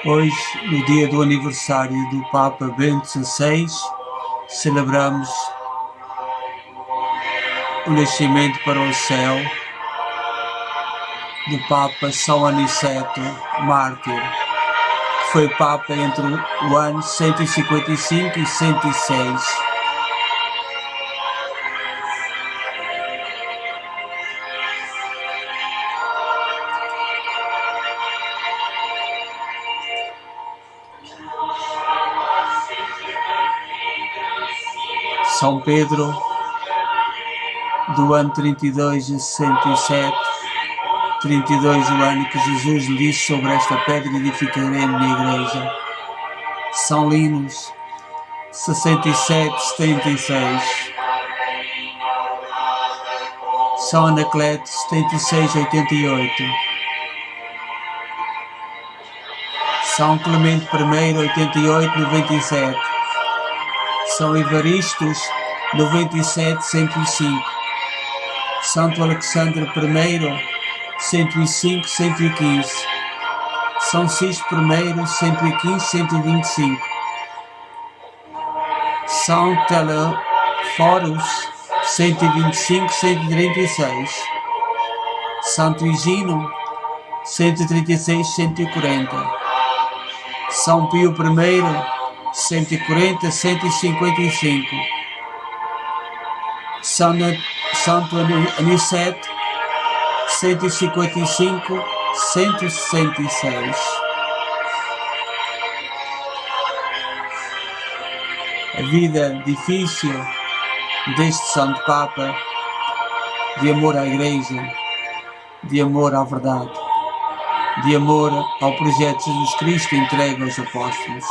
Hoje, no dia do aniversário do Papa Bento XVI, celebramos o nascimento para o céu do Papa São Aniceto Mártir, que foi Papa entre o ano 155 e 106. São Pedro, do ano 32 a 67, 32 o ano que Jesus lhe disse: sobre esta pedra edificarei a minha igreja. São Linus, 67, 76. São Anacleto, 76, 88. São Clemente I, 88, 97. São Evaristos, 97, 105. Santo Alexandre I, 105, 115. São Cisco I, 115, 125. São Teleforos, 125, 136. Santo Higino, 136, 140. São Pio I, 140, 155. Santo Aniceto, 155, 166. A vida difícil deste Santo Papa, de amor à Igreja, de amor à verdade, de amor ao projeto de Jesus Cristo entregue aos apóstolos.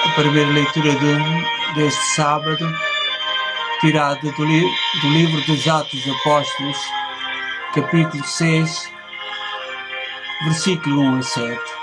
A primeira leitura deste sábado, tirada do livro dos Atos dos Apóstolos, capítulo 6, versículo 1 a 7.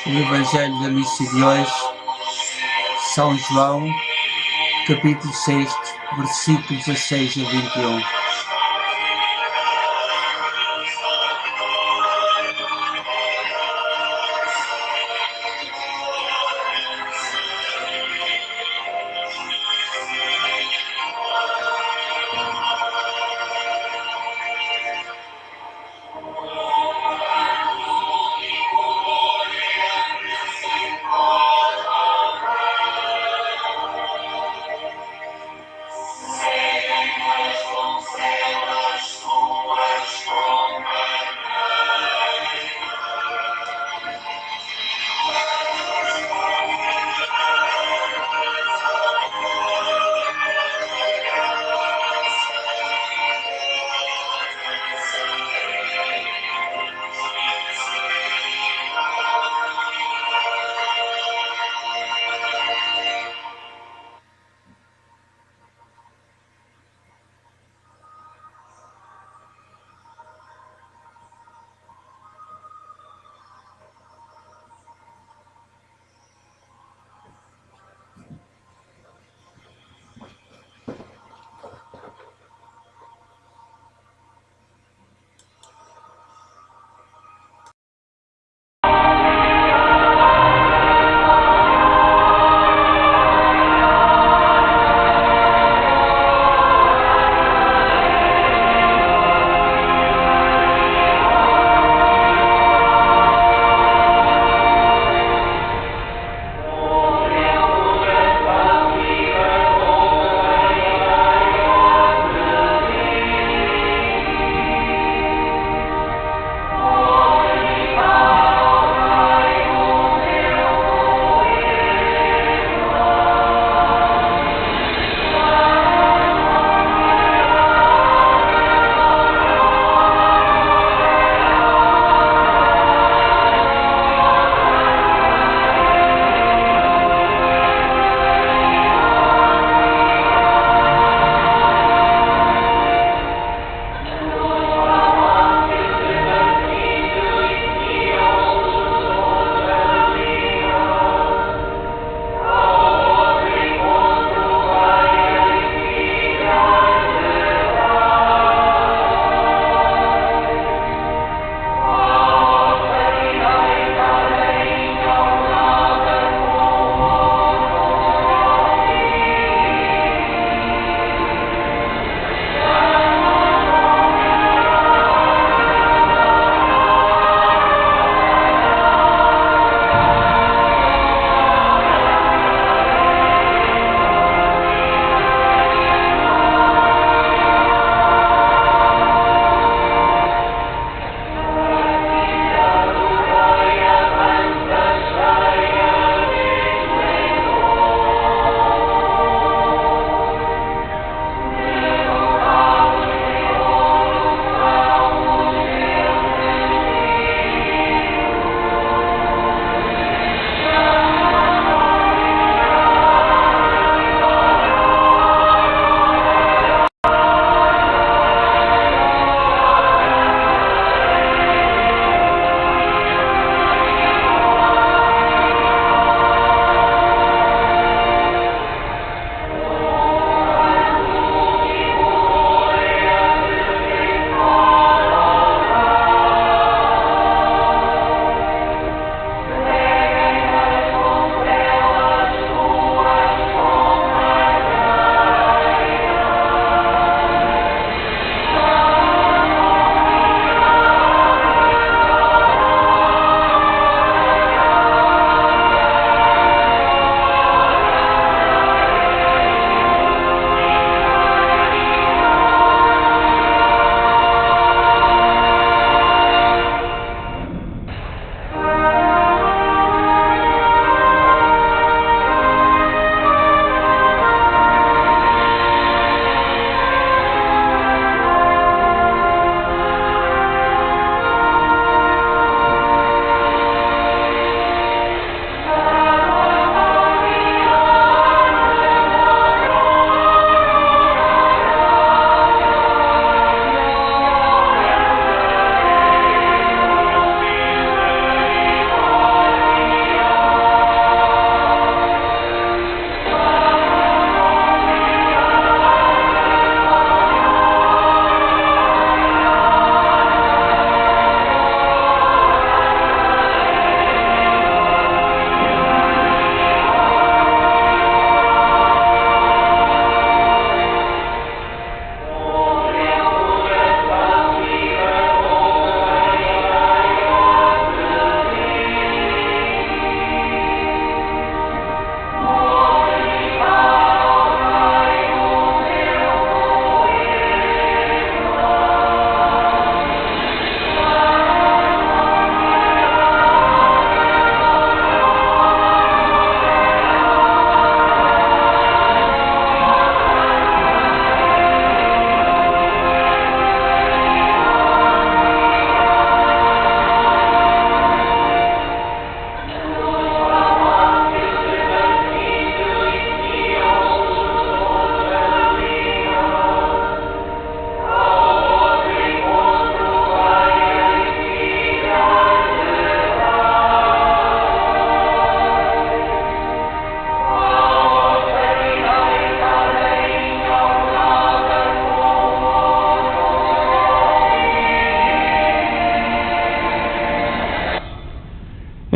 O Evangelho da missa de hoje, São João, capítulo 6, versículos 16 a 21.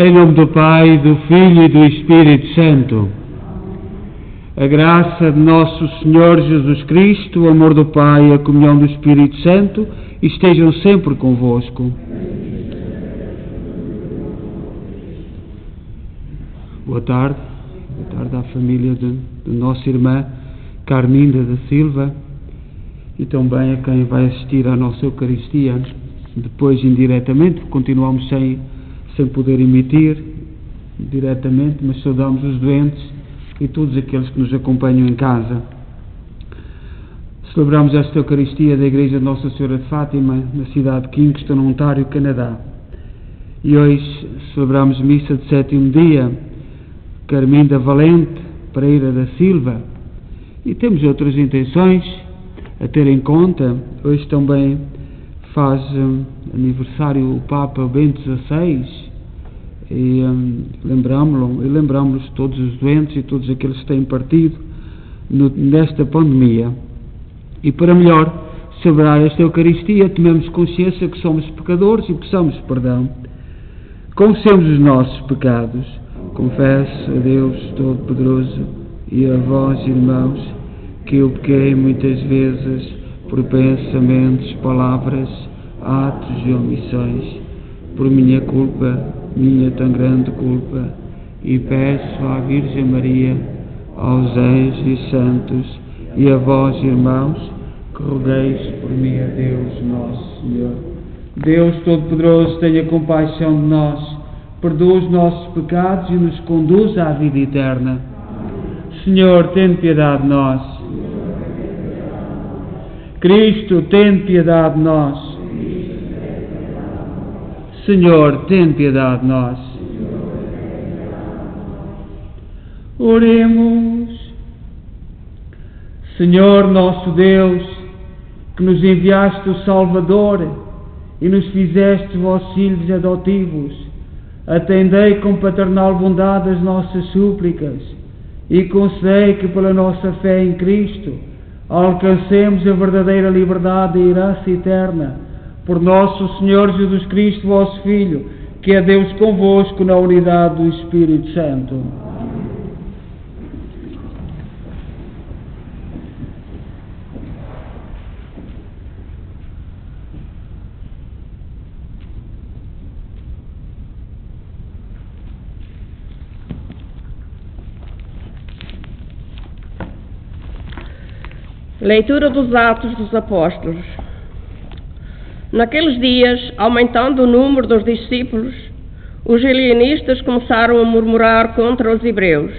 Em nome do Pai, do Filho e do Espírito Santo. A graça de nosso Senhor Jesus Cristo, o amor do Pai e a comunhão do Espírito Santo estejam sempre convosco. Boa tarde à família de nossa irmã Carminda da Silva e também a quem vai assistir à nossa Eucaristia, depois indiretamente, continuamos sem poder emitir diretamente, mas saudamos os doentes e todos aqueles que nos acompanham em casa. Celebramos esta Eucaristia da Igreja de Nossa Senhora de Fátima, na cidade de Kingston, Ontário, Canadá. E hoje celebramos missa de sétimo dia, Carminda Valente Pereira da Silva, e temos outras intenções a ter em conta. Hoje também faz aniversário o Papa Bento XVI e lembramos-los todos os doentes e todos aqueles que têm partido nesta pandemia. E para melhor celebrar esta Eucaristia, tomemos consciência que somos pecadores e peçamos perdão. Confessemos os nossos pecados. Confesso a Deus Todo-Poderoso e a vós, irmãos, que eu pequei muitas vezes por pensamentos, palavras, atos e omissões, por minha culpa, minha tão grande culpa, e peço à Virgem Maria, aos anjos e santos, e a vós, irmãos, que rogueis por mim a Deus nosso Senhor. Deus Todo-Poderoso, tenha compaixão de nós, perdoa os nossos pecados e nos conduza à vida eterna. Senhor, tem piedade de nós. Cristo, tem piedade de nós. Senhor, tem piedade de nós. Oremos. Senhor nosso Deus, que nos enviaste o Salvador e nos fizeste vossos filhos adotivos, atendei com paternal bondade as nossas súplicas e concedei que pela nossa fé em Cristo alcancemos a verdadeira liberdade e herança eterna por nosso Senhor Jesus Cristo, vosso Filho, que é Deus convosco na unidade do Espírito Santo. Leitura dos Atos dos Apóstolos. Naqueles dias, aumentando o número dos discípulos, os helenistas começaram a murmurar contra os hebreus,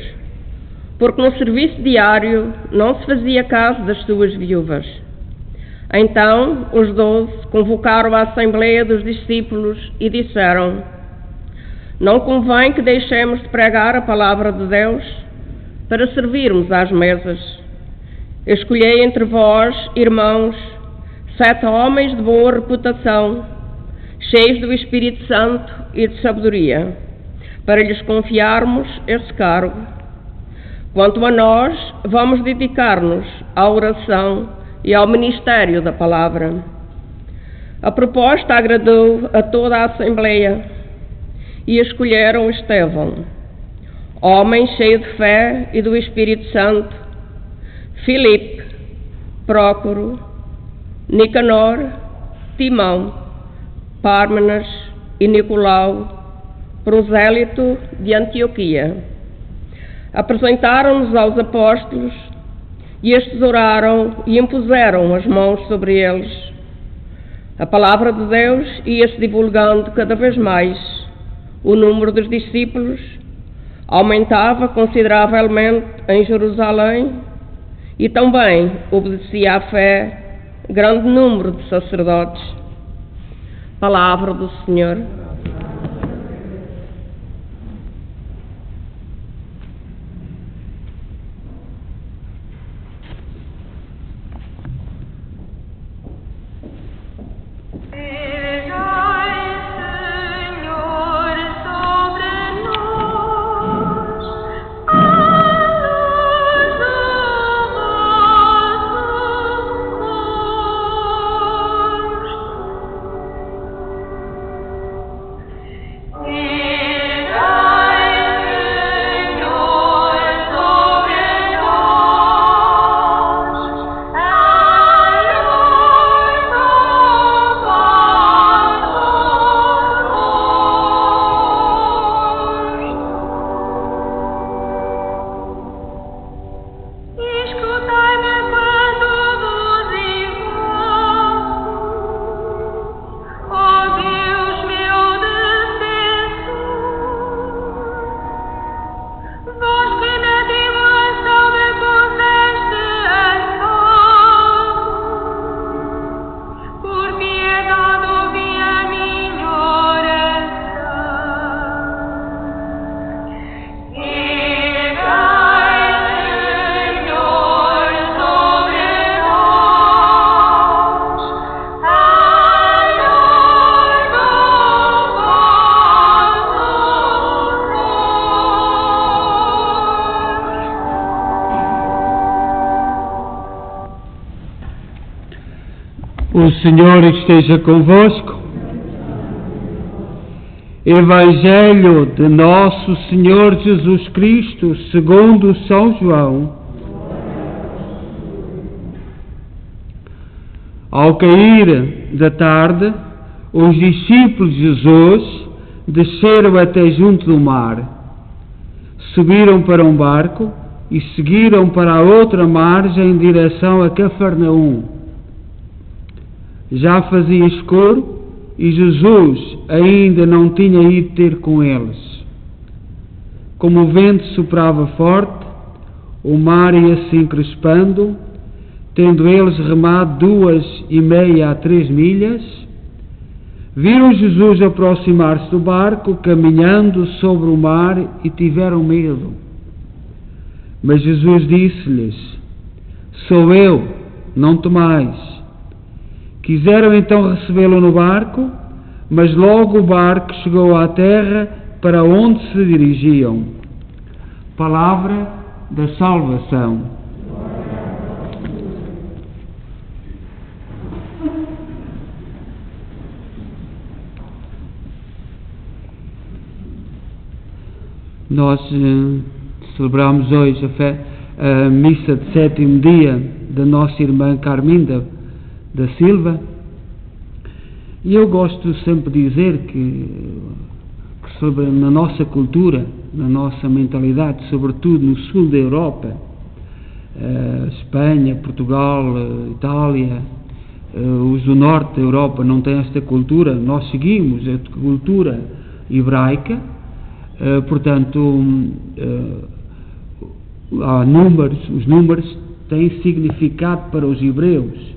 porque no serviço diário não se fazia caso das suas viúvas. Então os 12 convocaram a assembleia dos discípulos e disseram: não convém que deixemos de pregar a palavra de Deus para servirmos às mesas. Escolhei entre vós, irmãos, 7 homens de boa reputação, cheios do Espírito Santo e de sabedoria, para lhes confiarmos esse cargo. Quanto a nós, vamos dedicar-nos à oração e ao ministério da palavra. A proposta agradou a toda a Assembleia e escolheram Estevão, homem cheio de fé e do Espírito Santo, Filipe, Prócoro, Nicanor, Timão, Pármenas e Nicolau, prosélito de Antioquia. Apresentaram-nos aos apóstolos e estes oraram e impuseram as mãos sobre eles. A palavra de Deus ia-se divulgando cada vez mais. O número dos discípulos aumentava consideravelmente em Jerusalém e também obedecia à fé grande número de sacerdotes. Palavra do Senhor. O Senhor esteja convosco. Evangelho de Nosso Senhor Jesus Cristo, segundo São João. Ao cair da tarde, os discípulos de Jesus desceram até junto do mar. Subiram para um barco e seguiram para a outra margem em direção a Cafarnaum. Já fazia escuro e Jesus ainda não tinha ido ter com eles. Como o vento soprava forte, o mar ia se encrespando, tendo eles remado 2,5 a 3 milhas, viram Jesus aproximar-se do barco, caminhando sobre o mar, e tiveram medo. Mas Jesus disse-lhes: Sou eu, não temais. Quiseram então recebê-lo no barco, mas logo o barco chegou à terra para onde se dirigiam. Palavra da salvação. Nós celebramos hoje a missa de 7º dia da nossa irmã Carminda da Silva, e eu gosto sempre de dizer que sobre, na nossa cultura, na nossa mentalidade, sobretudo no sul da Europa, Espanha, Portugal, Itália, os do norte da Europa não têm esta cultura, nós seguimos a cultura hebraica, portanto há números, os números têm significado para os hebreus.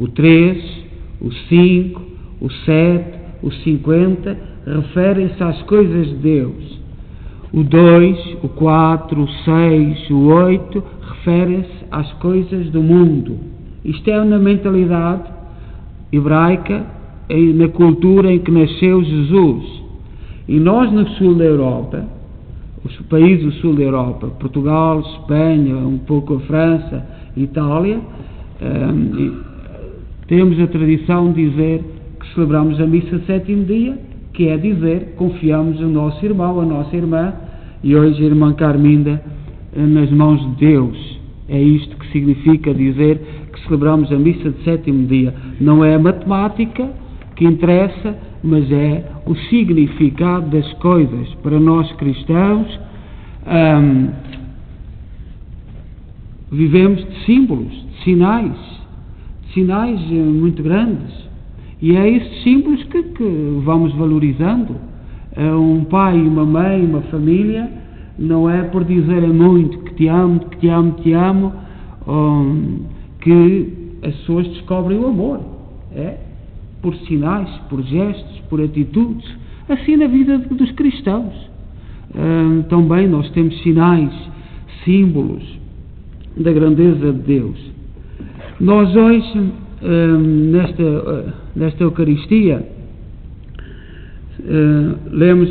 O 3, o 5, o 7, o 50 referem-se às coisas de Deus. O 2, o 4, o 6, o 8 referem-se às coisas do mundo. Isto é na mentalidade hebraica e na cultura em que nasceu Jesus. E nós no sul da Europa, os países do sul da Europa, Portugal, Espanha, um pouco a França, Itália, temos a tradição de dizer que celebramos a missa 7º dia, que é dizer, confiamos no nosso irmão, a nossa irmã, e hoje a irmã Carminda nas mãos de Deus. É isto que significa dizer que celebramos a missa de 7º dia. Não é a matemática que interessa, mas é o significado das coisas. Para nós cristãos, vivemos de símbolos, de sinais muito grandes, e é esses símbolos que vamos valorizando. Um pai, uma mãe, uma família, não é por dizerem muito que te amo, que te amo, te amo, que as pessoas descobrem o amor. É por sinais, por gestos, por atitudes, assim na vida dos cristãos. Também nós temos sinais, símbolos da grandeza de Deus. Nós hoje, nesta Eucaristia, lemos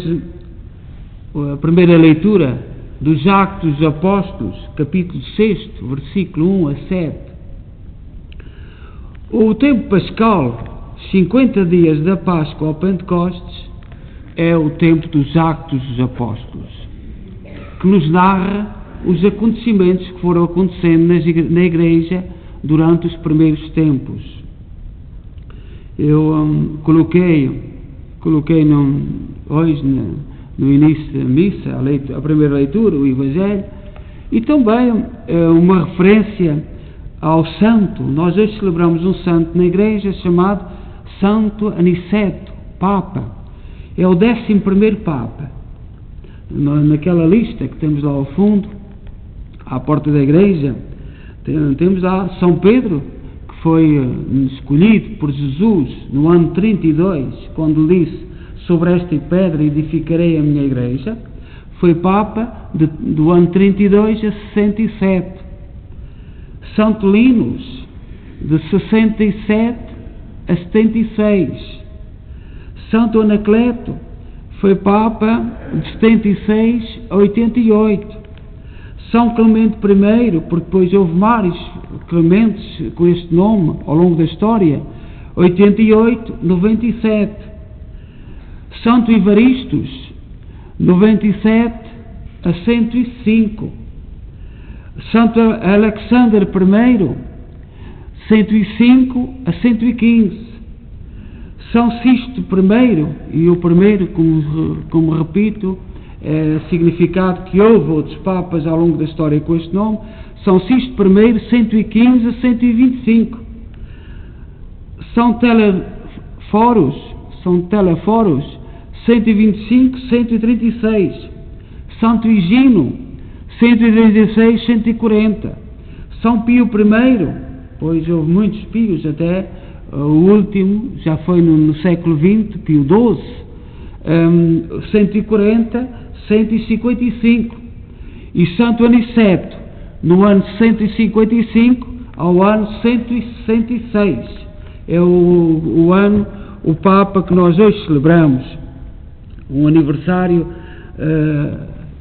a primeira leitura dos Atos dos Apóstolos, capítulo 6, versículo 1 a 7. O tempo pascal, 50 dias da Páscoa ao Pentecostes, é o tempo dos Atos dos Apóstolos, que nos narra os acontecimentos que foram acontecendo na Igreja durante os primeiros tempos. Eu coloquei hoje no início da missa a primeira leitura, o Evangelho, e também uma referência ao santo. Nós hoje celebramos um santo na Igreja chamado Santo Aniceto, Papa. É o 11º Papa. Naquela lista que temos lá ao fundo, à porta da Igreja, temos lá São Pedro, que foi escolhido por Jesus no ano 32, quando disse: sobre esta pedra edificarei a minha Igreja. Foi Papa do ano 32 a 67. Santo Linus, de 67 a 76. Santo Anacleto foi Papa de 76 a 88. São Clemente I, porque depois houve vários Clementes com este nome ao longo da história, 88, 97. Santo Evaristos, 97 a 105. Santo Alexander I, 105 a 115. São Sisto I, e o primeiro, como repito, é significado que houve outros papas ao longo da história com este nome. São Sisto I, 115 a 125. São Teleforos, 125, 136. Santo Higino, 136, 140. São Pio I, pois houve muitos pios, até o último já foi no século XX, Pio XII, 140, 155. E Santo Aniceto, no ano 155 ao ano 166. É o ano, o Papa que nós hoje celebramos, um aniversário,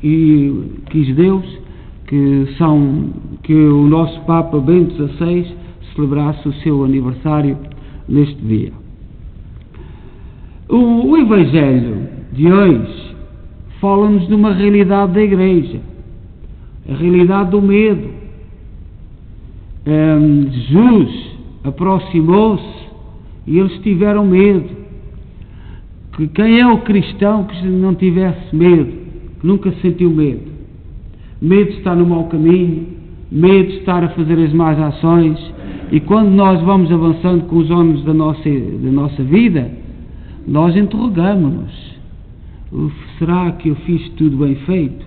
e quis Deus que o nosso Papa Bento XVI celebrasse o seu aniversário neste dia. O Evangelho de hoje fala-nos de uma realidade da Igreja, a realidade do medo. Jesus aproximou-se e eles tiveram medo. Que quem é o cristão que não tivesse medo, que nunca sentiu medo? Medo de estar no mau caminho, medo de estar a fazer as más ações. E quando nós vamos avançando com os anos da nossa vida, nós interrogamos-nos: será que eu fiz tudo bem feito?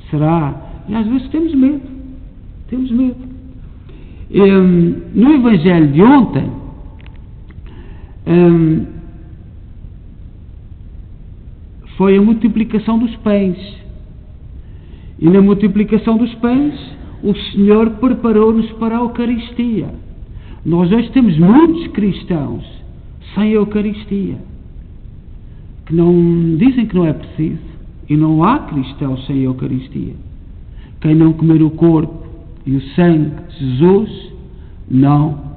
Será? E às vezes temos medo. No Evangelho de ontem, foi a multiplicação dos pães. E na multiplicação dos pães, o Senhor preparou-nos para a Eucaristia. Nós hoje temos muitos cristãos sem Eucaristia, que não dizem que não é preciso, e não há cristãos sem Eucaristia. Quem não comer o corpo e o sangue de Jesus não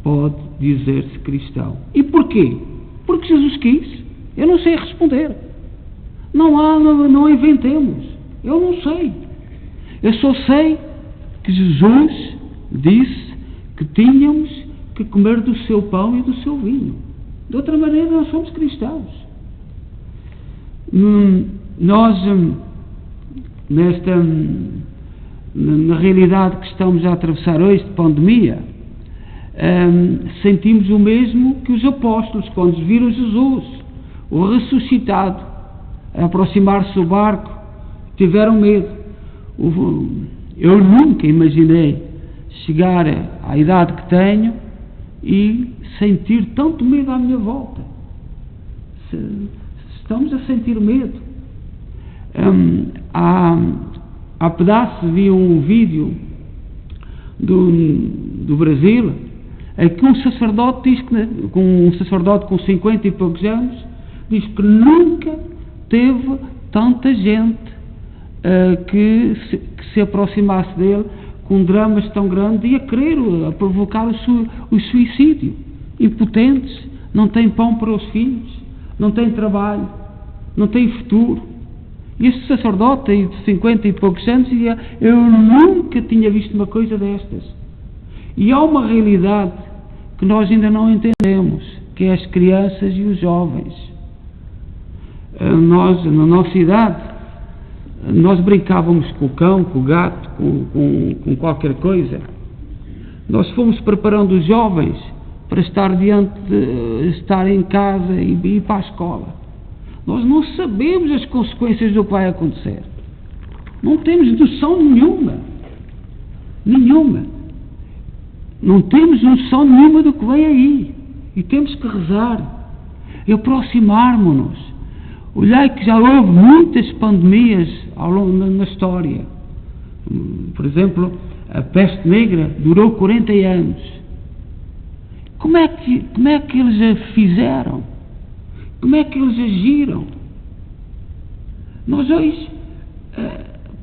pode dizer-se cristão. E porquê? Porque Jesus quis. Eu não sei responder. Não inventemos. Eu não sei. Eu só sei que Jesus disse que tínhamos que comer do seu pão e do seu vinho. De outra maneira, não somos cristãos. Nós, na realidade que estamos a atravessar hoje, de pandemia, sentimos o mesmo que os apóstolos, quando viram Jesus, o ressuscitado, a aproximar-se do barco, tiveram medo. Eu nunca imaginei chegar à idade que tenho e sentir tanto medo à minha volta. Estamos a sentir medo. Há pedaços, vi um vídeo do Brasil, em que um sacerdote diz que, um sacerdote com 50 e poucos anos, diz que nunca teve tanta gente que se aproximasse dele com dramas tão grandes e a querer, a provocar o suicídio. Impotentes, não têm pão para os filhos, não têm trabalho, não têm futuro. E este sacerdote de 50 e poucos anos dizia: eu nunca tinha visto uma coisa destas. E há uma realidade que nós ainda não entendemos, que é as crianças e os jovens. Nós, na nossa idade, nós brincávamos com o cão, com o gato, com qualquer coisa. Nós fomos preparando os jovens para estar estar em casa e ir para a escola. Nós não sabemos as consequências do que vai acontecer. Não temos noção nenhuma. Não temos noção nenhuma do que vem aí. E temos que rezar e aproximar-nos-nos. Olhai que já houve muitas pandemias ao longo na história. Por exemplo, a peste negra durou 40 anos. Como é que eles a fizeram? Como é que eles agiram? Nós hoje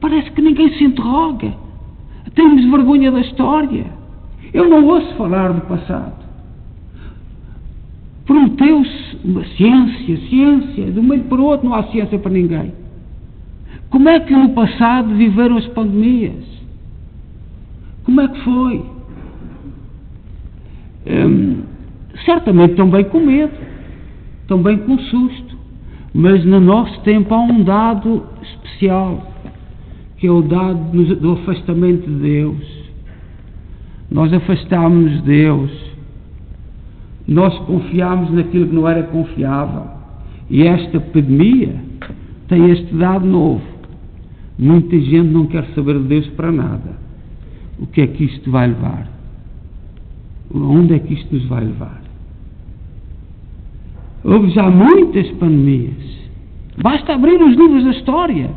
parece que ninguém se interroga. Temos vergonha da história. Eu não ouço falar do passado. prometeu-se uma ciência, de um momento para o outro não há ciência para ninguém. Como é que no passado viveram as pandemias? Como é que foi? Certamente também com medo, também com susto, mas no nosso tempo há um dado especial, que é o dado do afastamento de Deus. Nós afastámos-nos de Deus, nós confiámos naquilo que não era confiável, e esta pandemia tem este dado novo. Muita gente não quer saber de Deus para nada. O que é que isto vai levar? Onde é que isto nos vai levar? Houve já muitas pandemias. Basta abrir os livros da história.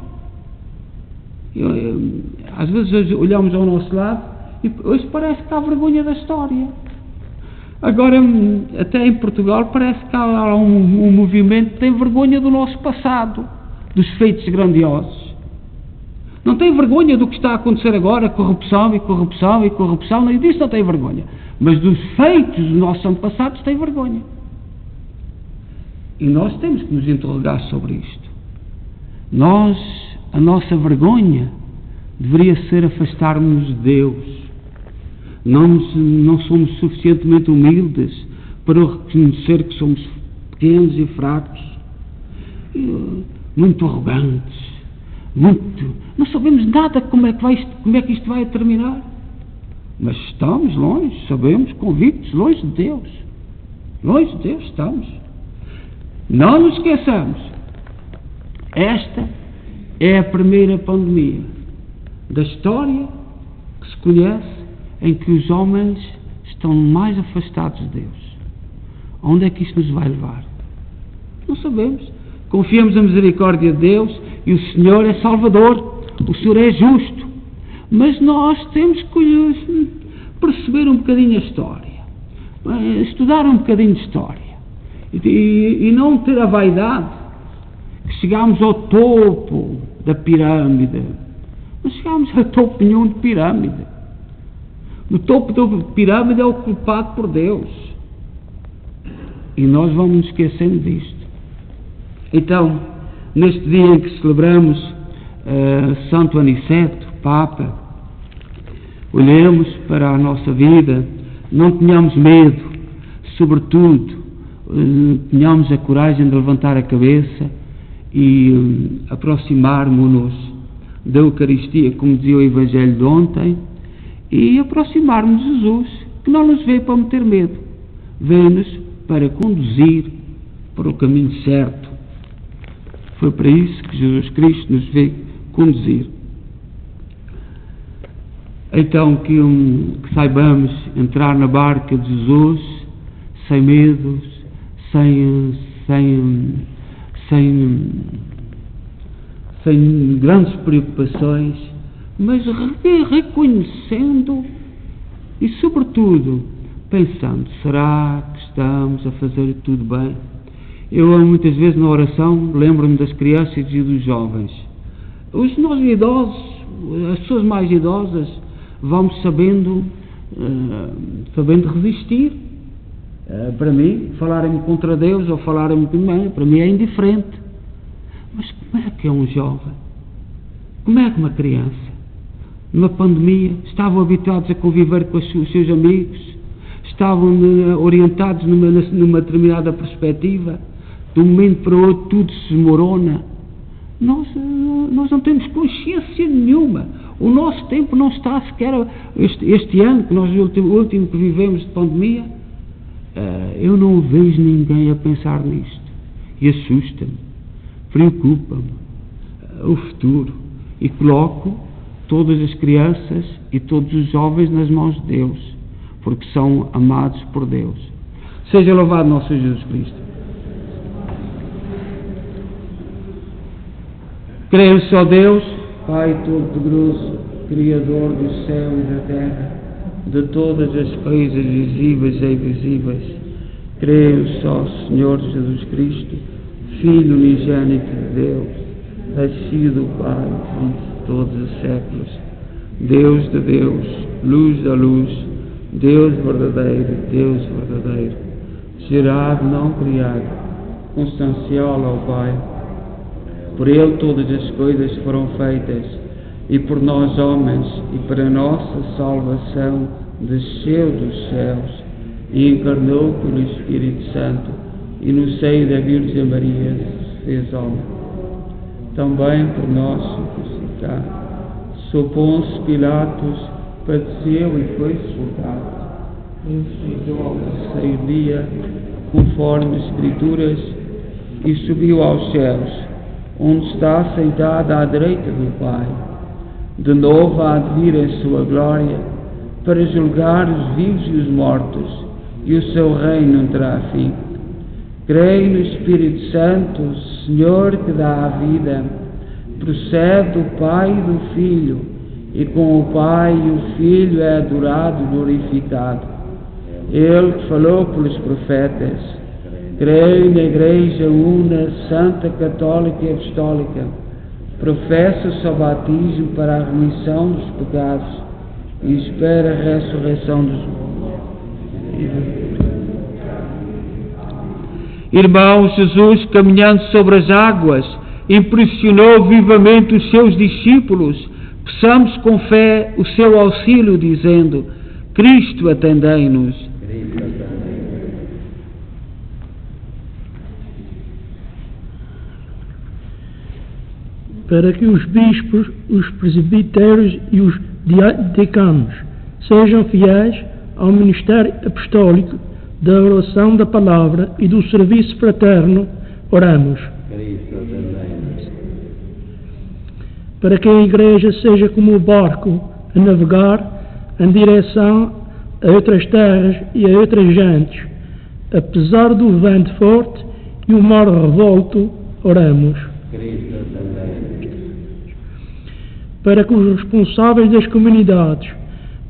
Às vezes hoje olhamos ao nosso lado e hoje parece que há vergonha da história. Agora, até em Portugal, parece que há um movimento que tem vergonha do nosso passado, dos feitos grandiosos. Não tem vergonha do que está a acontecer agora, corrupção, nem disso não tem vergonha. Mas dos feitos dos nossos antepassados tem vergonha. E nós temos que nos interrogar sobre isto. A nossa vergonha deveria ser afastar-nos de Deus. Não somos suficientemente humildes para reconhecer que somos pequenos e fracos, muito arrogantes, não sabemos nada como é que isto vai terminar, mas estamos longe, sabemos, convictos, longe de Deus estamos. Não nos esqueçamos, esta é a primeira pandemia da história que se conhece em que os homens estão mais afastados de Deus. Onde é que isto nos vai levar? Não sabemos. Confiamos na misericórdia de Deus e o Senhor é Salvador, o Senhor é justo, mas nós temos que perceber um bocadinho a história, estudar um bocadinho de história e não ter a vaidade que chegámos ao topo da pirâmide. Não chegámos ao topo nenhum de pirâmide. No topo da pirâmide é o culpado por Deus, e nós vamos nos esquecendo disto. Então, neste dia em que celebramos Santo Aniceto, Papa, olhemos para a nossa vida, não tenhamos medo, sobretudo, tenhamos a coragem de levantar a cabeça e aproximarmos-nos da Eucaristia, como dizia o Evangelho de ontem, e aproximarmos de Jesus, que não nos veio para meter medo, veio-nos para conduzir para o caminho certo. Foi para isso que Jesus Cristo nos veio conduzir. Então que saibamos entrar na barca de Jesus sem medos, sem grandes preocupações, mas reconhecendo e, sobretudo, pensando: será que estamos a fazer tudo bem? Eu, muitas vezes, na oração, lembro-me das crianças e dos jovens. Os nós idosos, as pessoas mais idosas, vamos sabendo resistir. Para mim, falarem-me contra Deus ou falarem-me bem, para mim é indiferente. Mas como é que é um jovem? Como é que uma criança? Numa pandemia, estavam habituados a conviver com os seus amigos, estavam orientados numa determinada perspectiva, de um momento para o outro tudo se desmorona. Nós não temos consciência nenhuma. O nosso tempo não está sequer, este ano, que nós o último que vivemos de pandemia, eu não vejo ninguém a pensar nisto, e assusta-me, preocupa-me o futuro, e coloco todas as crianças e todos os jovens nas mãos de Deus, porque são amados por Deus. Seja louvado nosso Senhor Jesus Cristo. Creio só Deus, Pai Todo-Poderoso, Criador do céu e da terra, de todas as coisas visíveis e invisíveis. Creio só Senhor Jesus Cristo, Filho unigênito de Deus, nascido do Pai, antes de todos os séculos, Deus de Deus, luz da luz, Deus verdadeiro, gerado, não criado, constancial ao Pai. Por Ele todas as coisas foram feitas, e por nós homens, e para nossa salvação, desceu dos céus, e encarnou pelo Espírito Santo, e no seio da Virgem Maria se fez homem. Também por nós crucificado, sob Pôncio Pilatos, padeceu e foi sepultado. Ressuscitou ao terceiro dia, conforme as Escrituras, e subiu aos céus, onde está sentado à direita do Pai. De novo há de vir em sua glória, para julgar os vivos e os mortos, e o seu reino não terá fim. Creio no Espírito Santo, Senhor que dá a vida, procede do Pai e do Filho, e com o Pai e o Filho é adorado e glorificado. Ele que falou pelos profetas. Creio na Igreja Una, Santa, Católica e Apostólica. Professo o seu batismo para a remissão dos pecados e espero a ressurreição dos mortos. Irmãos, Jesus, caminhando sobre as águas, impressionou vivamente os seus discípulos. Peçamos com fé o seu auxílio, dizendo: Cristo, atendei-nos. Para que os bispos, os presbíteros e os decanos sejam fiéis ao ministério apostólico da oração da palavra e do serviço fraterno, oramos. Para que a Igreja seja como o barco a navegar em direção a outras terras e a outras gentes, apesar do vento forte e o mar revolto, oramos. Para que os responsáveis das comunidades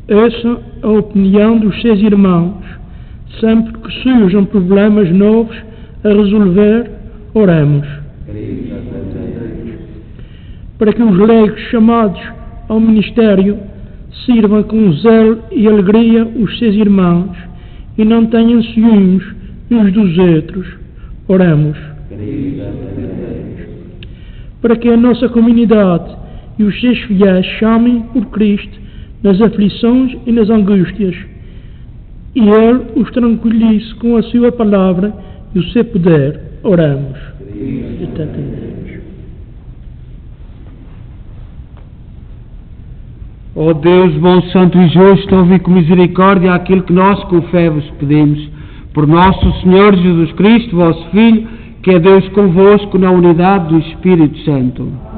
ouçam a opinião dos seus irmãos, sempre que surjam problemas novos a resolver, oramos. Para que os leigos chamados ao ministério sirvam com zelo e alegria os seus irmãos e não tenham ciúmes uns dos outros, oramos. Para que a nossa comunidade e os seus fiéis chamem por Cristo nas aflições e nas angústias, e Ele os tranquilize com a sua palavra e o seu poder. Oramos. Ó Deus, bom, santo e justo, ouve com misericórdia aquilo que nós com fé vos pedimos. Por nosso Senhor Jesus Cristo, vosso Filho, que é Deus convosco na unidade do Espírito Santo.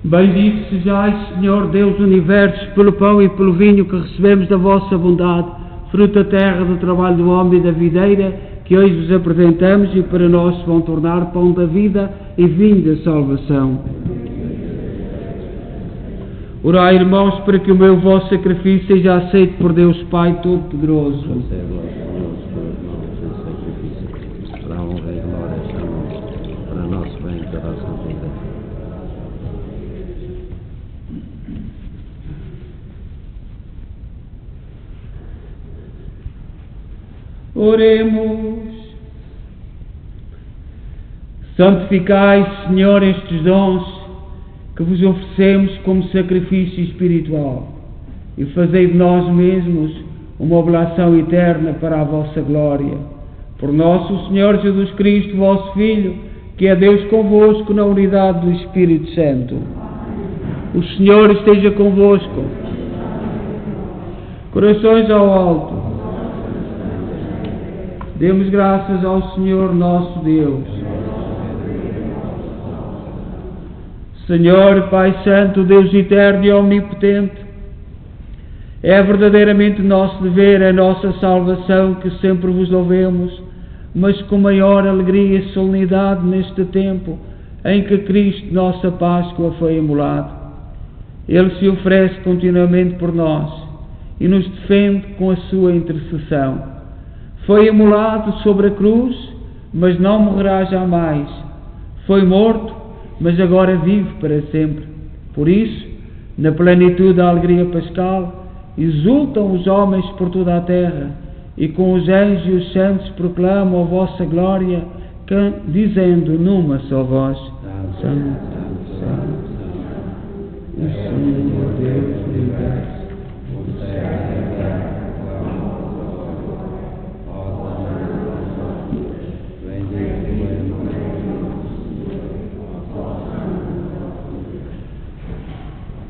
Bendito sejais, Senhor Deus do Universo, pelo pão e pelo vinho que recebemos da vossa bondade, fruto da terra, do trabalho do homem e da videira, que hoje vos apresentamos e para nós se vão tornar pão da vida e vinho da salvação. Orai, irmãos, para que o meu vosso sacrifício seja aceito por Deus Pai Todo-Poderoso. Para a honra e glória, para nosso bem e para a nossa vida. Oremos. Santificai, Senhor, estes dons que vos oferecemos como sacrifício espiritual e fazei de nós mesmos uma oblação eterna para a vossa glória. Por nosso Senhor Jesus Cristo, vosso Filho, que é Deus convosco na unidade do Espírito Santo. O Senhor esteja convosco. Corações ao alto. Demos graças ao Senhor nosso Deus. Senhor, Pai Santo, Deus eterno e omnipotente, é verdadeiramente nosso dever, a nossa salvação, que sempre vos louvemos, mas com maior alegria e solenidade neste tempo, em que Cristo, nossa Páscoa, foi imolado. Ele se oferece continuamente por nós e nos defende com a sua intercessão. Foi imolado sobre a cruz, mas não morrerá jamais. Foi morto, mas agora vive para sempre. Por isso, na plenitude da alegria pascal, exultam os homens por toda a terra, e com os anjos e os santos proclamam a vossa glória, dizendo numa só voz: Santo, Santo, Santo, o Senhor Deus do universo, o céu e a terra.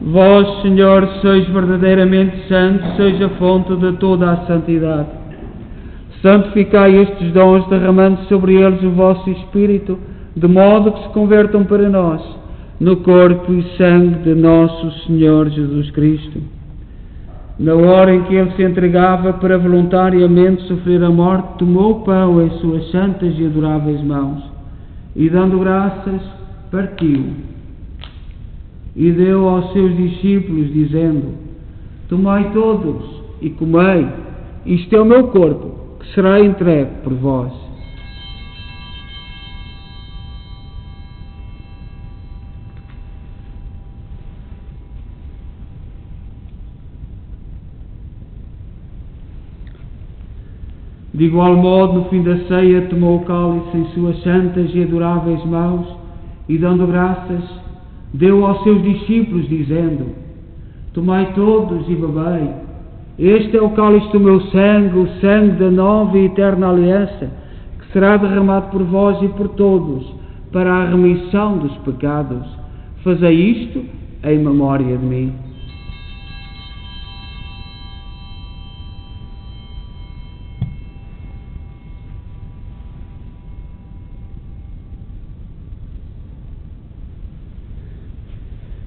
Vós, Senhor, sois verdadeiramente santos, sois a fonte de toda a santidade. Santificai estes dons, derramando sobre eles o vosso Espírito, de modo que se convertam para nós, no corpo e sangue de nosso Senhor Jesus Cristo. Na hora em que Ele se entregava para voluntariamente sofrer a morte, tomou o pão em suas santas e adoráveis mãos, e dando graças, partiu. E deu aos seus discípulos, dizendo: Tomai todos e comei, isto é o meu corpo, que será entregue por vós. De igual modo, no fim da ceia, tomou o cálice em suas santas e adoráveis mãos, e dando graças, deu aos seus discípulos, dizendo: Tomai todos e bebei, este é o cálice do meu sangue, o sangue da nova e eterna aliança, que será derramado por vós e por todos, para a remissão dos pecados. Fazei isto em memória de mim.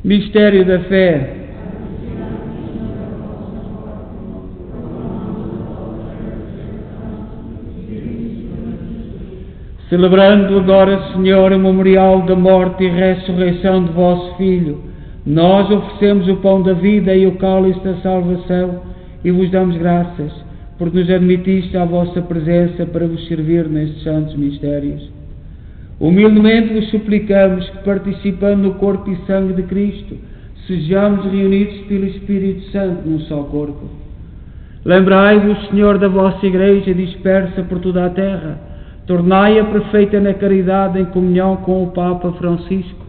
Mistério da fé. Celebrando agora, Senhor, o memorial da morte e ressurreição de vosso Filho, nós oferecemos o pão da vida e o cálice da salvação e vos damos graças, porque nos admitiste à vossa presença para vos servir nestes santos mistérios. Humildemente vos suplicamos que, participando no corpo e sangue de Cristo, sejamos reunidos pelo Espírito Santo num só corpo. Lembrai-vos, Senhor, da vossa Igreja dispersa por toda a terra, tornai-a perfeita na caridade em comunhão com o Papa Francisco,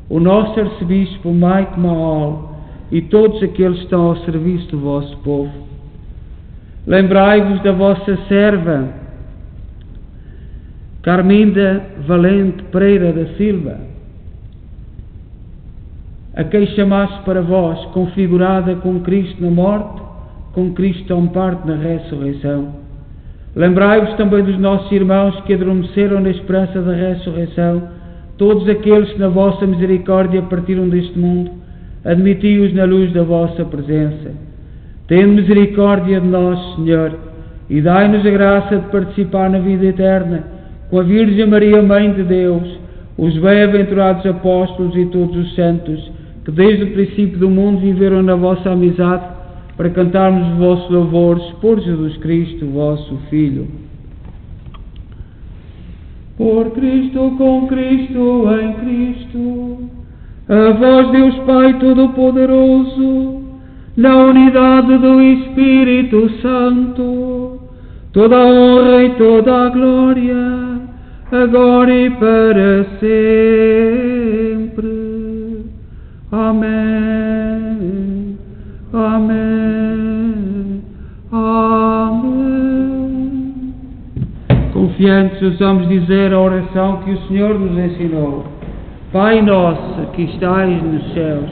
o nosso arcebispo Mike Mahal e todos aqueles que estão ao serviço do vosso povo. Lembrai-vos da vossa serva Carminda Valente Pereira da Silva, a quem chamaste para vós, configurada com Cristo na morte, com Cristo tão parte na ressurreição. Lembrai-vos também dos nossos irmãos que adormeceram na esperança da ressurreição, todos aqueles que na vossa misericórdia partiram deste mundo, admiti-os na luz da vossa presença. Tende misericórdia de nós, Senhor, e dai-nos a graça de participar na vida eterna, com a Virgem Maria, Mãe de Deus, os bem-aventurados apóstolos e todos os santos, que desde o princípio do mundo viveram na vossa amizade, para cantarmos os vossos louvores por Jesus Cristo, vosso Filho. Por Cristo, com Cristo, em Cristo, a vós Deus Pai Todo-Poderoso, na unidade do Espírito Santo, toda a honra e toda a glória, agora e para sempre. Amém. Amém. Amém. Confiantes, ousamos dizer a oração que o Senhor nos ensinou. Pai nosso, que estais nos céus,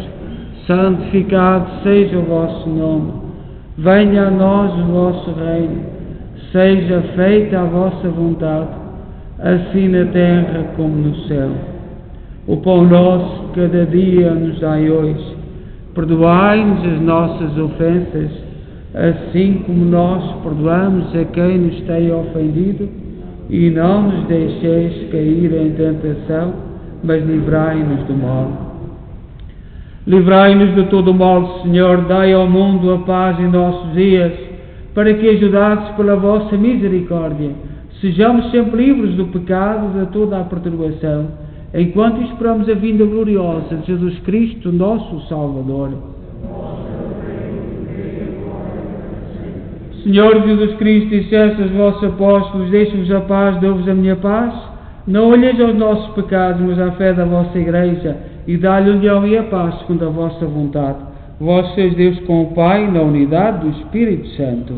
santificado seja o vosso nome. Venha a nós o vosso reino. Seja feita a vossa vontade, assim na terra como no céu. O pão nosso cada dia nos dai hoje. Perdoai-nos as nossas ofensas, assim como nós perdoamos a quem nos tem ofendido, e não nos deixeis cair em tentação, mas livrai-nos do mal. Livrai-nos de todo o mal, Senhor, dai ao mundo a paz em nossos dias, para que, ajudados pela vossa misericórdia, sejamos sempre livres do pecado e de toda a perturbação, enquanto esperamos a vinda gloriosa de Jesus Cristo, nosso Salvador. Senhor Jesus Cristo, disseste aos vossos apóstolos: deixo-vos a paz, dou-vos a minha paz. Não olheis aos nossos pecados, mas à fé da vossa Igreja, e dá-lhe a união e a paz segundo a vossa vontade. Vós sois Deus com o Pai, na unidade do Espírito Santo.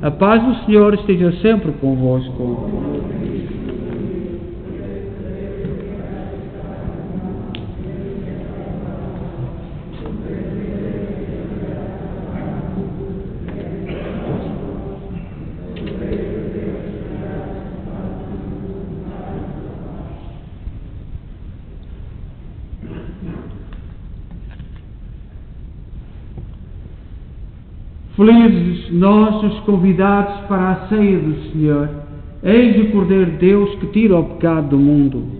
A paz do Senhor esteja sempre convosco. Felizes nós os convidados para a ceia do Senhor. Eis o Cordeiro de Deus que tira o pecado do mundo.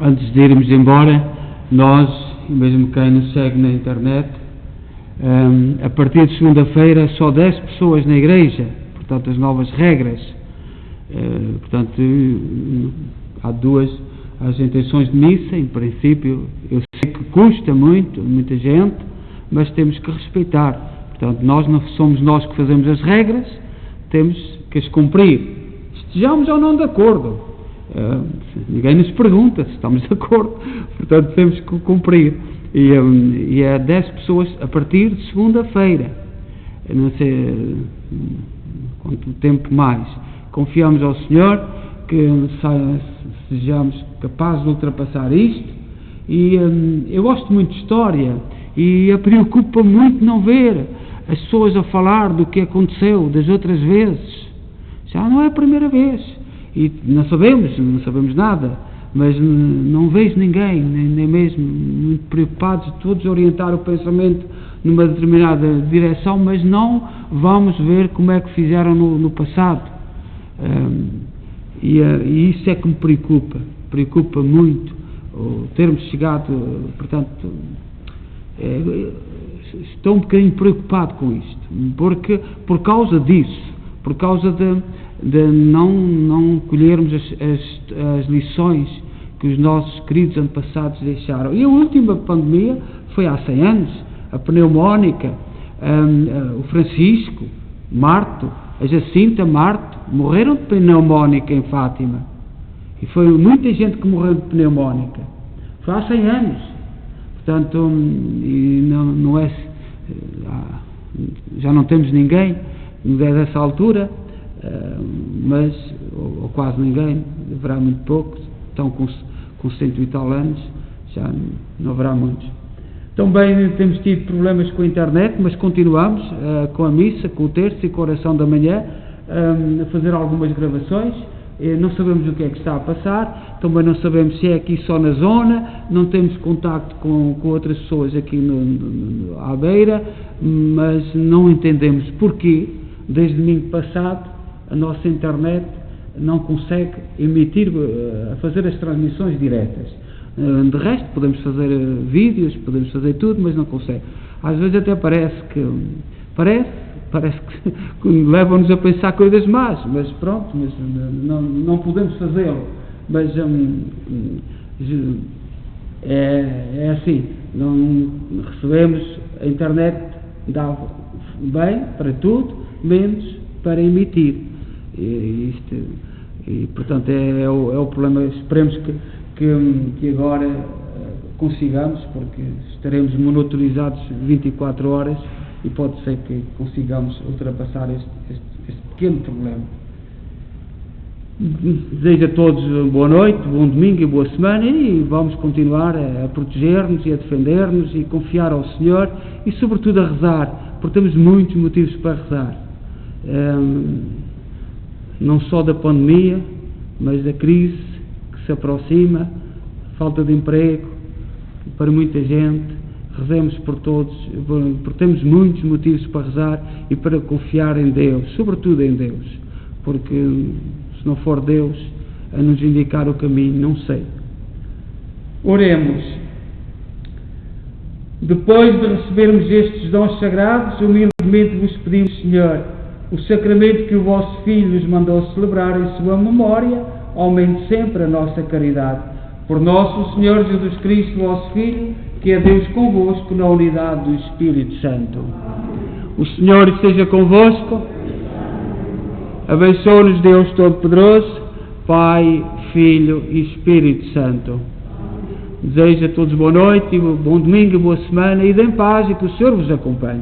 Antes de irmos embora, nós, mesmo quem nos segue na internet, a partir de segunda-feira só 10 pessoas na igreja, portanto as novas regras, portanto há as intenções de missa, em princípio, eu sei que custa muito, muita gente, mas temos que respeitar, portanto nós não somos nós que fazemos as regras, temos que as cumprir, estejamos ou não de acordo. Ninguém nos pergunta se estamos de acordo, portanto temos que cumprir, e é 10 pessoas a partir de segunda-feira, não sei quanto tempo mais. Confiamos ao Senhor que sejamos capazes de ultrapassar isto, e eu gosto muito de história e preocupa muito não ver as pessoas a falar do que aconteceu das outras vezes. Já não é a primeira vez. E não sabemos nada, mas não vejo ninguém, nem mesmo muito preocupados, todos a orientar o pensamento numa determinada direção, mas não vamos ver como é que fizeram no passado. E isso é que me preocupa muito, termos chegado, portanto, estou um bocadinho preocupado com isto, porque por causa disso, por causa de não colhermos as lições que os nossos queridos antepassados deixaram. E a última pandemia foi há 100 anos, a pneumónica, o Francisco, Marto, a Jacinta, Marto, morreram de pneumónica em Fátima. E foi muita gente que morreu de pneumónica. Foi há 100 anos. Portanto, e não é, já não temos ninguém dessa altura, mas, ou quase ninguém, haverá muito poucos, estão com 100 e tal anos, já não haverá muitos. Também temos tido problemas com a internet, mas continuamos com a missa, com o terço e com a oração da manhã, a fazer algumas gravações. Não sabemos o que é que está a passar, também não sabemos se é aqui só na zona, não temos contacto com outras pessoas aqui à beira, mas não entendemos porquê, desde domingo passado, a nossa internet não consegue emitir, fazer as transmissões diretas. De resto, podemos fazer vídeos, podemos fazer tudo, mas não consegue. Às vezes até parece que levam-nos a pensar coisas más, mas pronto, mas não podemos fazê-lo. Mas é assim, não recebemos, a internet dá bem para tudo, menos para emitir. E portanto é o problema. Esperemos que agora consigamos, porque estaremos monitorizados 24 horas e pode ser que consigamos ultrapassar este pequeno problema. Desejo a todos boa noite, bom domingo e boa semana, e vamos continuar a proteger-nos e a defender-nos e confiar ao Senhor e sobretudo a rezar, porque temos muitos motivos para rezar. Não só da pandemia, mas da crise que se aproxima, falta de emprego para muita gente. Rezemos por todos, porque temos muitos motivos para rezar e para confiar em Deus, sobretudo em Deus, porque Se não for Deus a nos indicar o caminho, não sei. Oremos. Depois de recebermos estes dons sagrados, humildemente vos pedimos, Senhor, o sacramento que o vosso Filho nos mandou celebrar em sua memória, aumente sempre a nossa caridade. Por nosso Senhor Jesus Cristo, vosso Filho, que é Deus convosco na unidade do Espírito Santo. O Senhor esteja convosco. Abençoe-nos Deus Todo-Poderoso, Pai, Filho e Espírito Santo. Desejo a todos boa noite, bom domingo, boa semana e em paz, e que o Senhor vos acompanhe.